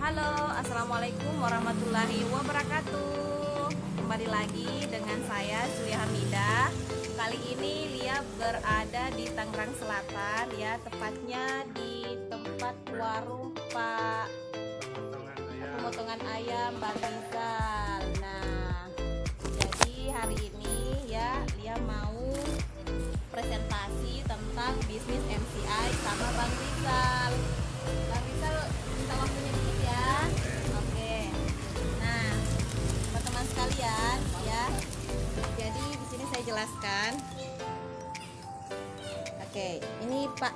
Halo, assalamualaikum warahmatullahi wabarakatuh. Kembali lagi dengan saya Julia Hamidah. Kali ini Lia berada di Tangerang Selatan, ya, tepatnya di tempat warung Pak pemotongan ayam Bang Rizal. Nah, jadi hari ini ya Lia mau presentasi tentang bisnis MCI sama Bang Rizal. Bang Rizal minta waktunya dikit ya. Oke. Nah, teman-teman sekalian ya. Jadi di sini saya jelaskan. Oke, ini Pak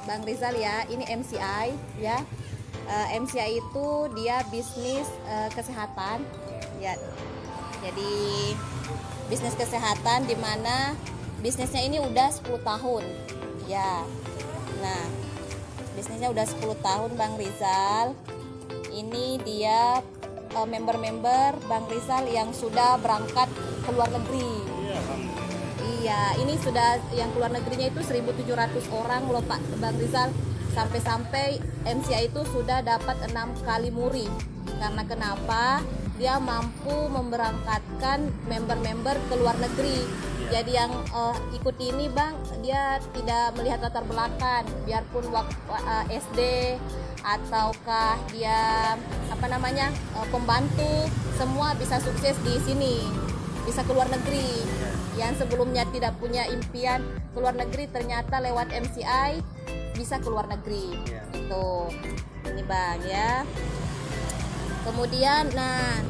Bang Rizal ya. Ini MCI ya. MCI itu dia bisnis kesehatan ya. Jadi bisnis kesehatan di mana bisnisnya ini udah 10 tahun ya. Nah, bisnisnya udah 10 tahun Bang Rizal. Ini dia member-member Bang Rizal yang sudah berangkat ke luar negeri. Iya, ini sudah yang keluar negerinya itu 1.700 orang loh Pak Bang Rizal. Sampai-sampai MCI itu sudah dapat 6 kali muri. Karena kenapa? Dia mampu memberangkatkan member-member ke luar negeri. Jadi yang ikut ini Bang, dia tidak melihat latar belakang, biarpun waktu SD ataukah dia pembantu, semua bisa sukses di sini, bisa keluar negeri. Yang sebelumnya tidak punya impian keluar negeri, ternyata lewat MCI bisa keluar negeri. Itu ini Bang ya. Kemudian nah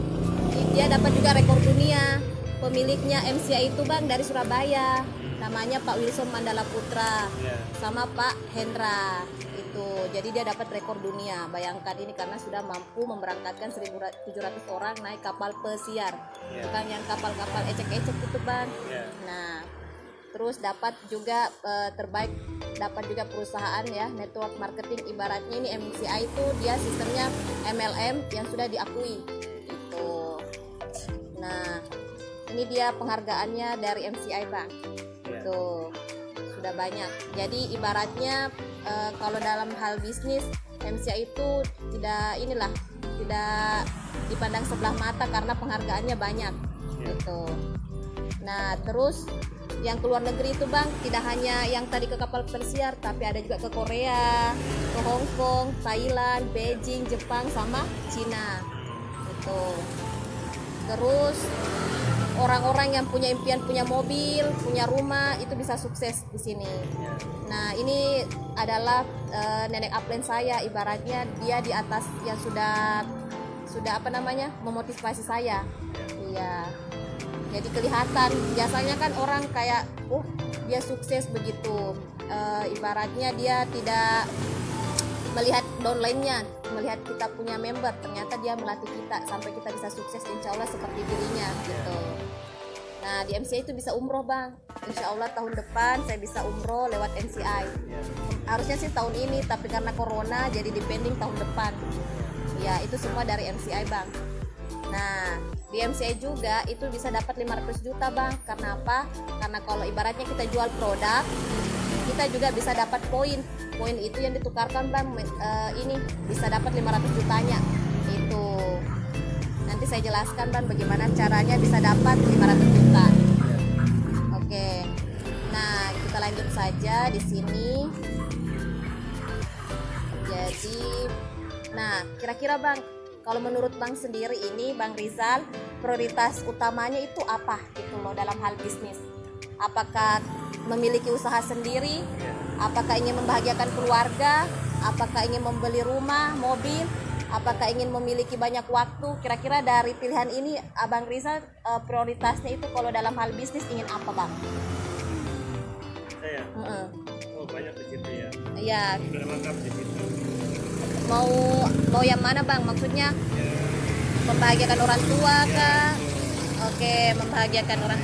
dia dapat juga rekor dunia. Pemiliknya MCI itu Bang dari Surabaya, namanya Pak Wilson Mandala Putra sama Pak Hendra itu. Jadi dia dapat rekor dunia. Bayangkan ini karena sudah mampu memberangkatkan 1.700 orang naik kapal pesiar, bukan yang kapal-kapal ecek-ecek itu Bang. Nah, terus dapat juga terbaik, dapat juga perusahaan ya, network marketing. Ibaratnya ini MCI itu dia sistemnya MLM yang sudah diakui itu. Nah, ini dia penghargaannya dari MCI Bang. Itu sudah banyak. Jadi ibaratnya kalau dalam hal bisnis MCI itu tidak dipandang sebelah mata karena penghargaannya banyak. Gitu. Nah, terus yang keluar negeri itu Bang tidak hanya yang tadi ke kapal pesiar, tapi ada juga ke Korea, ke Hong Kong, Thailand, Beijing, Jepang sama Cina. Itu. Terus orang-orang yang punya impian punya mobil, punya rumah itu bisa sukses di sini. Nah, ini adalah nenek upline saya, ibaratnya dia di atas yang sudah memotivasi saya. Iya. Jadi kelihatan, biasanya kan orang kayak dia sukses begitu. Ibaratnya dia tidak melihat downline-nya, melihat kita punya member, ternyata dia melatih kita sampai kita bisa sukses, insya Allah seperti dirinya gitu. Nah, di MCI itu bisa umroh Bang, insya Allah tahun depan saya bisa umroh lewat MCI. Harusnya sih tahun ini, tapi karena corona jadi dipending tahun depan ya. Itu semua dari MCI Bang. Nah, di MCI juga itu bisa dapat 500 juta Bang. Karena apa? Karena kalau ibaratnya kita jual produk, kita juga bisa dapat poin. Poin itu yang ditukarkan Bang, ini bisa dapat 500 jutanya. Itu nanti saya jelaskan Bang bagaimana caranya bisa dapat 500 juta. Oke. Nah, kita lanjut saja di sini. Jadi, nah, kira-kira Bang, kalau menurut Bang sendiri ini Bang Rizal, prioritas utamanya itu apa gitu loh dalam hal bisnis? Apakah memiliki usaha sendiri? Apakah ingin membahagiakan keluarga? Apakah ingin membeli rumah, mobil? Apakah ingin memiliki banyak waktu? Kira-kira dari pilihan ini Abang Rizal prioritasnya itu kalau dalam hal bisnis ingin apa Bang? Saya? Banyak di situ ya. Iya. Sudah lengkap di situ. Mau yang mana Bang? Maksudnya membahagiakan orang tua kah? Oke, membahagiakan orang.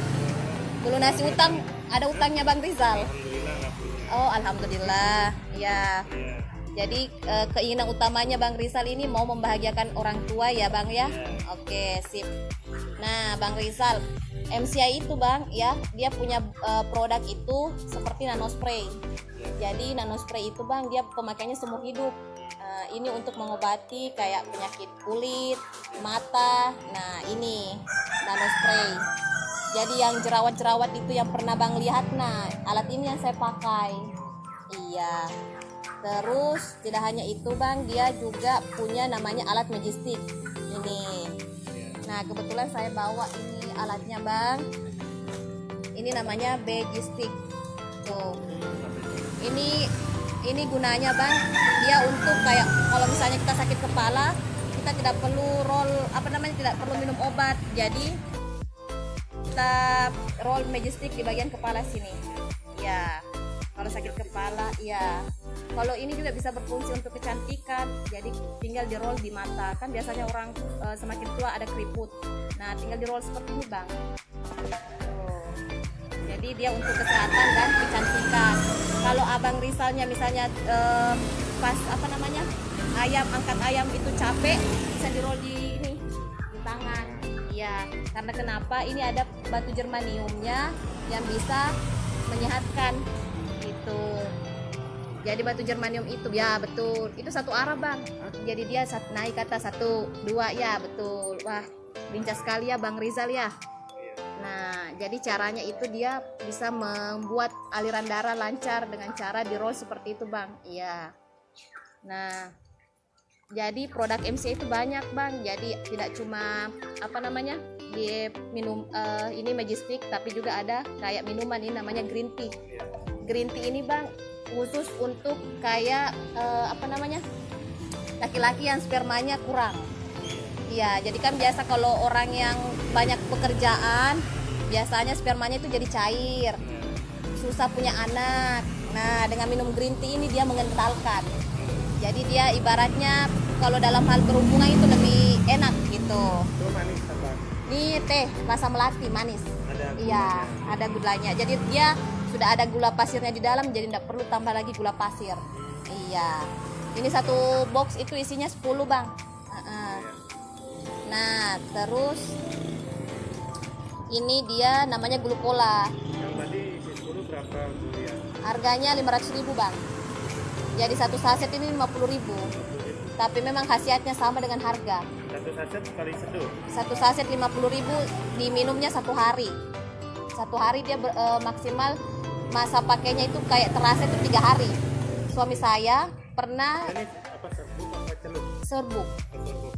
Melunasi utang, ada utangnya Bang Rizal? Alhamdulillah. Oh, alhamdulillah. Ya. Jadi keinginan utamanya Bang Rizal ini mau membahagiakan orang tua ya Bang ya. Oke, sip. Nah, Bang Rizal, MCI itu Bang ya, dia punya produk itu seperti nano spray. Jadi nanospray itu bang, dia pemakaiannya seumur hidup. Ini untuk mengobati kayak penyakit kulit, mata. Nah ini nanospray. Jadi yang jerawat-jerawat itu yang pernah bang lihat, nah alat ini yang saya pakai. Iya. Terus tidak hanya itu bang, dia juga punya namanya alat Majestic. Ini. Nah kebetulan saya bawa ini alatnya bang. Ini namanya Majestic. Tuh. Ini gunanya bang, dia untuk kayak kalau misalnya kita sakit kepala, kita tidak perlu tidak perlu minum obat. Jadi kita roll Majestic di bagian kepala sini. Ya, kalau sakit kepala, ya. Kalau ini juga bisa berfungsi untuk kecantikan. Jadi tinggal di roll di mata. Kan biasanya orang semakin tua ada keriput. Nah, tinggal di roll seperti ini bang. Jadi dia untuk kesehatan dan kecantikan. Kalau abang Rizalnya misalnya pas angkat ayam itu capek, bisa di-roll di tangan. Iya, karena kenapa? Ini ada batu germaniumnya yang bisa menyehatkan gitu. Jadi batu germanium itu ya betul. Itu satu arah bang. Jadi dia naik kata 1, 2 ya betul. Wah, lincah sekali ya bang Rizal ya. Nah, jadi caranya itu dia bisa membuat aliran darah lancar dengan cara di roll seperti itu bang. Iya. Nah, jadi produk MC itu banyak bang. Jadi tidak cuma di minum ini Majestic, tapi juga ada kayak minuman ini namanya green tea. Green tea ini bang khusus untuk kayak laki-laki yang spermanya kurang. Iya, jadi kan biasa kalau orang yang banyak pekerjaan, biasanya spermanya itu jadi cair, susah punya anak. Nah, dengan minum green tea ini dia mengentalkan. Jadi dia ibaratnya kalau dalam hal berhubungan itu lebih enak gitu. Itu manis apa? Ini teh rasa melati manis. Iya, ada gulanya. Jadi dia sudah ada gula pasirnya di dalam, jadi tidak perlu tambah lagi gula pasir. Iya. Ini satu box itu isinya 10 bang. Nah, terus ini dia namanya glukola. Yang tadi isi 10 berapa dulu ya? Harganya 500.000 bang. Jadi satu saset ini 50.000. Tapi memang khasiatnya sama dengan harga. Satu saset kali seduh. Satu saset 50.000, diminumnya 1 hari. 1 hari dia maksimal masa pakainya itu kayak terasa itu 3 hari. Suami saya pernah Ini apa, serbuk apa celup? serbuk. Serbuk.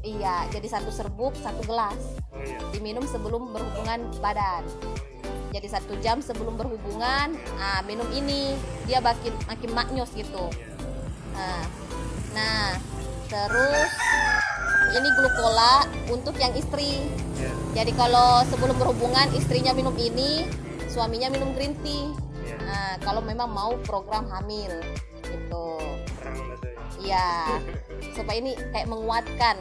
Iya, jadi 1 serbuk 1 gelas. Oh iya. Diminum sebelum berhubungan badan. Jadi 1 jam sebelum berhubungan, minum ini dia makin maknyos gitu. Nah, terus ini glukola untuk yang istri. Jadi kalau sebelum berhubungan istrinya minum ini, suaminya minum green tea. Nah, kalau memang mau program hamil gitu. Perang gitu ya. Iya, supaya ini kayak menguatkan.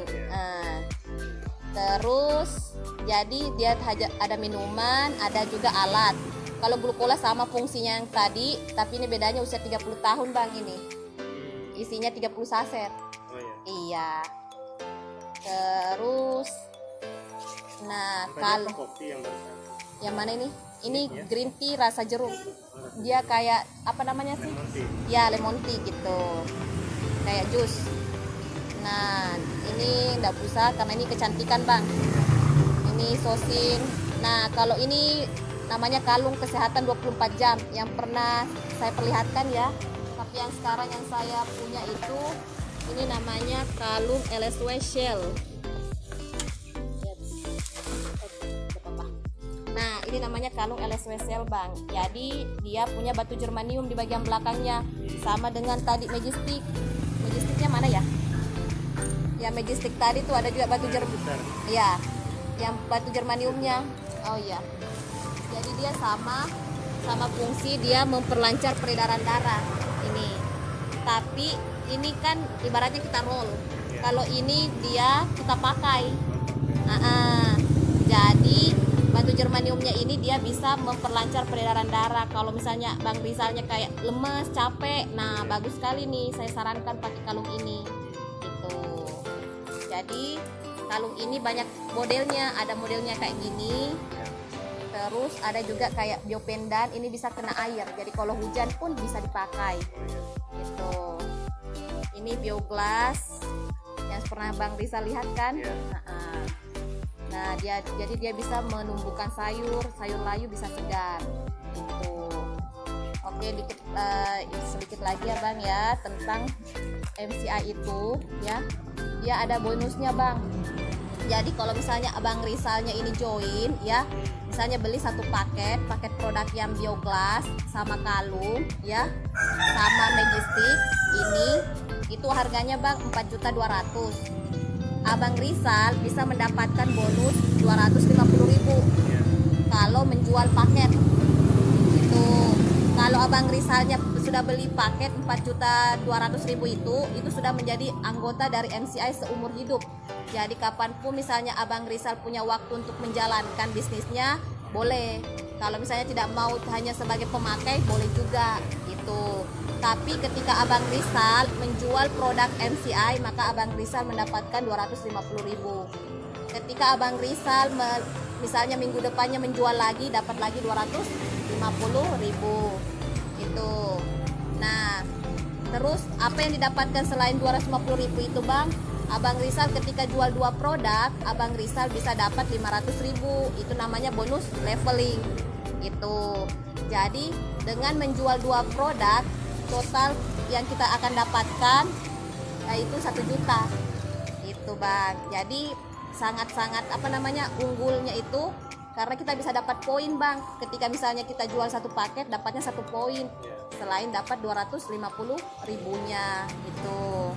Terus jadi dia ada minuman, ada juga alat. Kalau glukola sama fungsinya yang tadi, tapi ini bedanya usia 30 tahun bang ini. Isinya 30 saset. Oh iya. Iya. Terus nah, Kalau kopi yang barusan. yang mana ini? Ini green tea rasa jeruk. Dia kayak apa namanya sih? Lemon tea. Ya, lemon tea gitu. Kayak jus. Nah, ini enggak usah karena ini kecantikan, Bang. Ini sosin. Nah, kalau ini namanya kalung kesehatan 24 jam yang pernah saya perlihatkan ya. Tapi yang sekarang yang saya punya itu ini namanya kalung LSW Shell. Nah, ini namanya kalung LSW Shell, Bang. Jadi dia punya batu germanium di bagian belakangnya, sama dengan tadi Majestic. Majesticnya mana ya? Ya, Majestic tadi tuh ada juga batu germanium. Ya, yang batu germaniumnya. Oh iya. Jadi dia sama fungsi dia memperlancar peredaran darah ini. Tapi ini kan ibaratnya kita roll. Kalau ini dia kita pakai. Jadi batu germaniumnya ini dia bisa memperlancar peredaran darah. Kalau misalnya Bang Rizalnya kayak lemes, capek, nah bagus sekali nih. Saya sarankan pakai kalung ini. Gitu. Jadi kalung ini banyak modelnya. Ada modelnya kayak gini. Terus ada juga kayak biopendan, ini bisa kena air. Jadi kalau hujan pun bisa dipakai. Gitu. Ini bioglass yang pernah Bang Rizal lihat kan? Iya. Nah, jadi dia bisa menumbuhkan sayur layu bisa segar. Gitu. Oke, sedikit lagi ya Bang ya tentang MCI itu ya. Dia ada bonusnya Bang. Jadi kalau misalnya Abang Rizalnya ini join ya, misalnya beli satu paket produk yang bioglass sama kalung ya, sama Majestic ini, itu harganya Bang 4.200.000. Abang Rizal bisa mendapatkan bonus 250.000 Iya. kalau menjual paket. Itu kalau Abang Rizalnya sudah beli paket 4.200.000 itu sudah menjadi anggota dari MCI seumur hidup. Jadi kapanpun misalnya Abang Rizal punya waktu untuk menjalankan bisnisnya, boleh. Kalau misalnya tidak mau hanya sebagai pemakai, boleh juga gitu. Tapi ketika Abang Rizal menjual produk MCI, maka Abang Rizal mendapatkan 250.000. Ketika Abang Rizal misalnya minggu depannya menjual lagi, dapat lagi 250.000 itu. Nah, terus apa yang didapatkan selain 250.000 itu Bang? Abang Rizal ketika jual 2 produk, Abang Rizal bisa dapat 500.000. Itu namanya bonus leveling gitu. Jadi dengan menjual 2 produk, total yang kita akan dapatkan yaitu 1 juta itu Bang. Jadi sangat-sangat unggulnya itu karena kita bisa dapat poin Bang. Ketika misalnya kita jual 1 paket, dapatnya 1 poin selain dapat 250.000-nya gitu.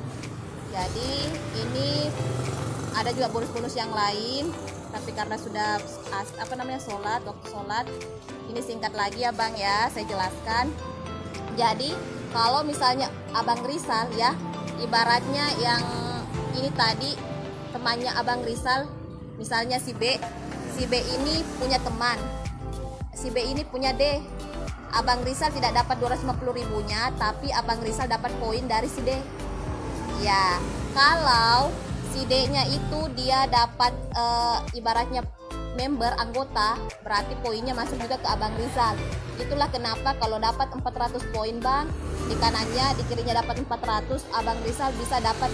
Jadi ini ada juga bonus-bonus yang lain, tapi karena sudah waktu sholat, ini singkat lagi ya Bang ya, saya jelaskan. Jadi kalau misalnya Abang Rizal ya, ibaratnya yang ini tadi temannya Abang Rizal, misalnya si B ini punya teman, si B ini punya D. Abang Rizal tidak dapat 250.000-nya, tapi Abang Rizal dapat poin dari si D. Ya, kalau si D-nya itu dia dapat ibaratnya member anggota, berarti poinnya masuk juga ke Abang Rizal. Itulah kenapa kalau dapat 400 poin Bang, di kanannya, di kirinya dapat 400, Abang Rizal bisa dapat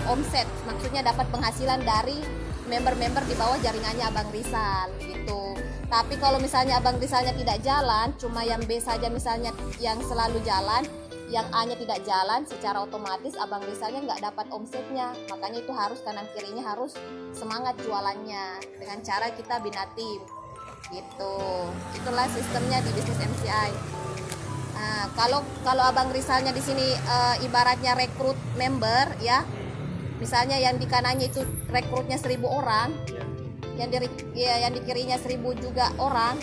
omset, maksudnya dapat penghasilan dari member-member di bawah jaringannya Abang Rizal gitu. Tapi kalau misalnya Abang Rizalnya tidak jalan, cuma yang B saja misalnya yang selalu jalan, yang A-nya tidak jalan, secara otomatis Abang Rizalnya nggak dapat omsetnya. Makanya itu harus kanan kirinya harus semangat jualannya dengan cara kita bina tim gitu. Itulah sistemnya di bisnis MCI. Nah, kalau Abang Rizalnya di sini ibaratnya rekrut member ya, misalnya yang di kanannya itu rekrutnya 1.000 orang, yang di kirinya 1.000 juga orang.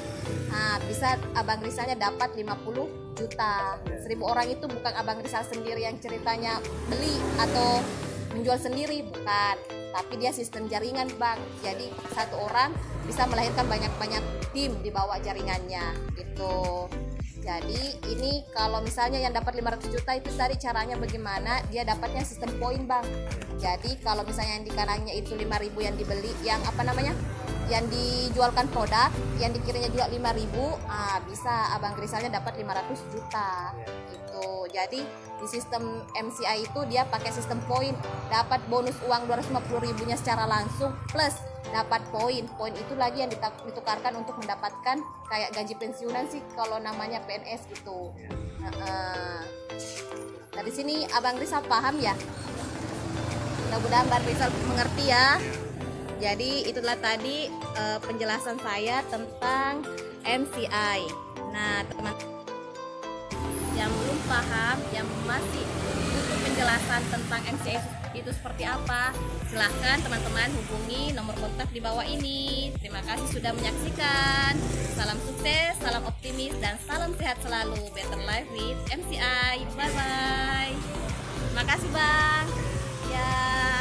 Nah, bisa Abang Rizalnya dapat 50 juta. 1.000 orang itu bukan Abang Rizal sendiri yang ceritanya beli atau menjual sendiri, bukan. Tapi dia sistem jaringan Bang. Jadi satu orang bisa melahirkan banyak-banyak tim di bawah jaringannya gitu. Jadi ini kalau misalnya yang dapat 500 juta itu tadi caranya bagaimana? Dia dapatnya sistem poin Bang. Jadi kalau misalnya yang di kanannya itu 5.000 yang dibeli, yang dijualkan produk, yang dikirinya juga 5.000, bisa Abang Rizalnya dapat 500 juta gitu. Jadi di sistem MCI itu dia pakai sistem poin, dapat bonus uang 250.000-nya secara langsung plus dapat poin. Poin itu lagi yang ditukarkan untuk mendapatkan kayak gaji pensiunan sih kalau namanya PNS gitu. Dari sini Abang Rizal paham ya? Mudah-mudahan Abang Rizal mengerti ya. Jadi itulah tadi penjelasan saya tentang MCI. Nah, teman-teman yang belum paham, yang masih butuh penjelasan tentang MCI itu seperti apa, silahkan teman-teman hubungi nomor kontak di bawah ini. Terima kasih sudah menyaksikan. Salam sukses, salam optimis, dan salam sehat selalu. Better life with MCI. Bye-bye. Terima kasih Bang. Ya.